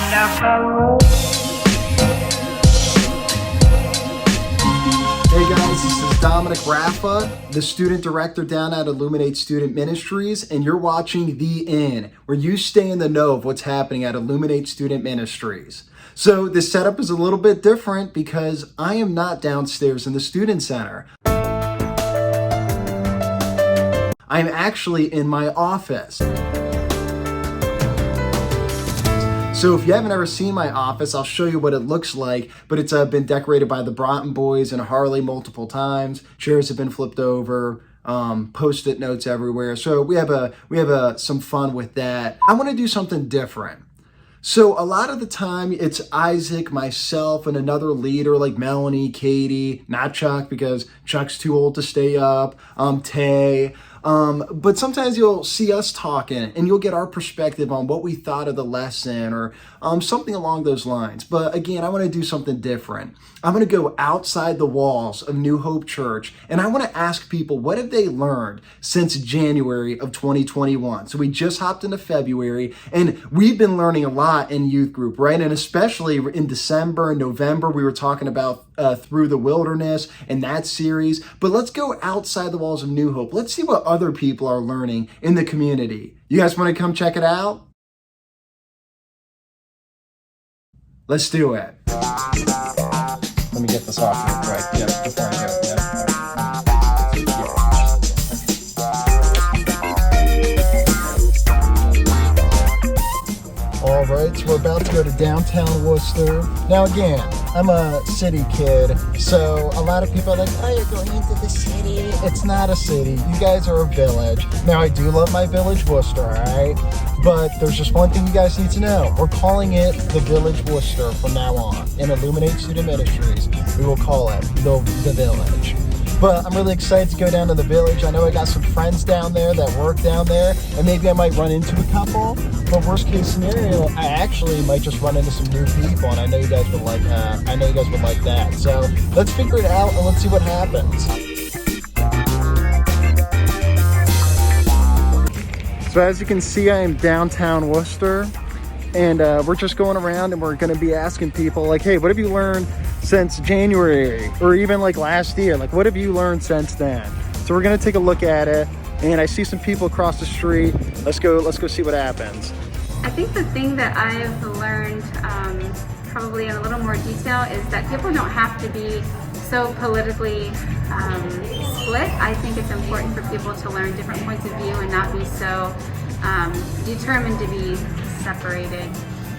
Hey guys, this is Dominic Raffa, the student director down at Illuminate Student Ministries, and you're watching The Inn, where you stay in the know of what's happening at Illuminate Student Ministries. So this setup is a little bit different because I am not downstairs in the Student Center. I'm actually in my office. So if you haven't ever seen my office, I'll show you what it looks like, but it's been decorated by the Broughton Boys and Harley multiple times. Chairs have been flipped over, Post-it notes everywhere. So we have some fun with that. I want to do something different. So a lot of the time it's Isaac, myself, and another leader like Melanie, Katie, not Chuck because Chuck's too old to stay up, Tay. But sometimes you'll see us talking and you'll get our perspective on what we thought of the lesson or something along those lines. But again, I want to do something different. I'm going to go outside the walls of New Hope Church and I want to ask people, what have they learned since January of 2021? So we just hopped into February and we've been learning a lot in youth group, right? And especially in December and November, we were talking about Through the Wilderness and that series. But let's go outside the walls of New Hope. Let's see what other people are learning in the community. You guys want to come check it out? Let's do it. Let me get this off real quick. Yep, before I go. Yep. All right, so we're about to go to downtown Worcester. Now again, I'm a city kid, so a lot of people are like, oh, you're going into the city. It's not a city. You guys are a village. Now, I do love my village, Worcester, all right? But there's just one thing you guys need to know. We're calling it the Village Worcester from now on. In Illuminate Student Ministries, we will call it the Village. But I'm really excited to go down to the Village. I know I got some friends down there that work down there, and maybe I might run into a couple. But worst case scenario, I actually might just run into some new people, and I know you guys would like that. So let's figure it out and let's see what happens. So as you can see, I am downtown Worcester, and we're just going around and we're going to be asking people like, hey, what have you learned since January or even like last year? Like, what have you learned since then? So we're going to take a look at it, and I see some people across the street. Let's go see what happens. I think the thing that I've learned probably in a little more detail is that people don't have to be so politically split. I think it's important for people to learn different points of view and not be so determined to be separated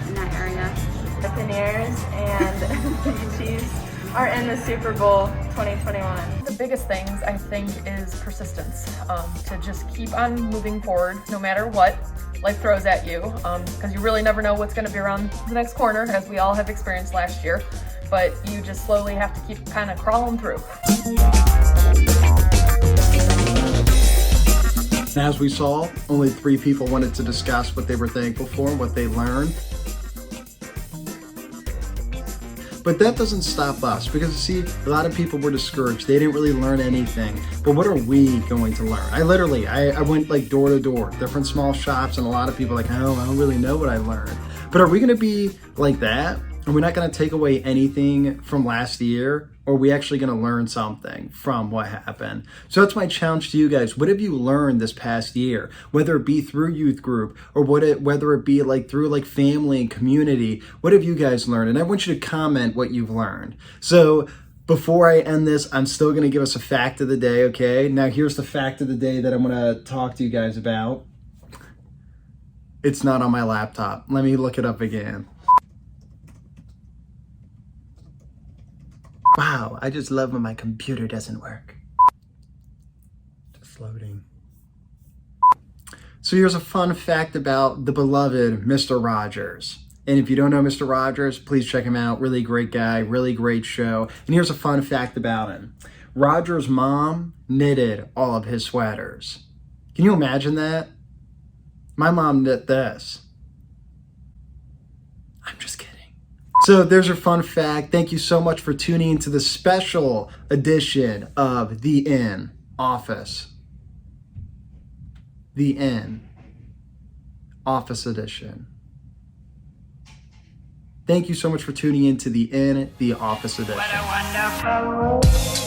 in that area. Buccaneers and the Chiefs are in the Super Bowl 2021. The biggest things I think is persistence, to just keep on moving forward no matter what life throws at you, because you really never know what's going to be around the next corner, as we all have experienced last year, but you just slowly have to keep kind of crawling through. As we saw, only 3 people wanted to discuss what they were thankful for and what they learned. But that doesn't stop us, because see, a lot of people were discouraged. They didn't really learn anything. But what are we going to learn? I went like door to door, different small shops, and a lot of people are like, oh, I don't really know what I learned. But are we going to be like that? Are we not going to take away anything from last year? Or are we actually going to learn something from what happened? So that's my challenge to you guys. What have you learned this past year? Whether it be through youth group or whether it be like through like family and community, what have you guys learned? And I want you to comment what you've learned. So before I end this, I'm still going to give us a fact of the day, okay? Now here's the fact of the day that I'm going to talk to you guys about. It's not on my laptop. Let me look it up again. Wow, I just love when my computer doesn't work. Just loading. So here's a fun fact about the beloved Mr. Rogers. And if you don't know Mr. Rogers, please check him out. Really great guy, really great show. And here's a fun fact about him. Rogers' mom knitted all of his sweaters. Can you imagine that? My mom knit this. I'm just kidding. So there's your fun fact. Thank you so much for tuning into the special edition of The Inn Office. The Inn Office Edition. Thank you so much for tuning in to the Office edition. What a wonderful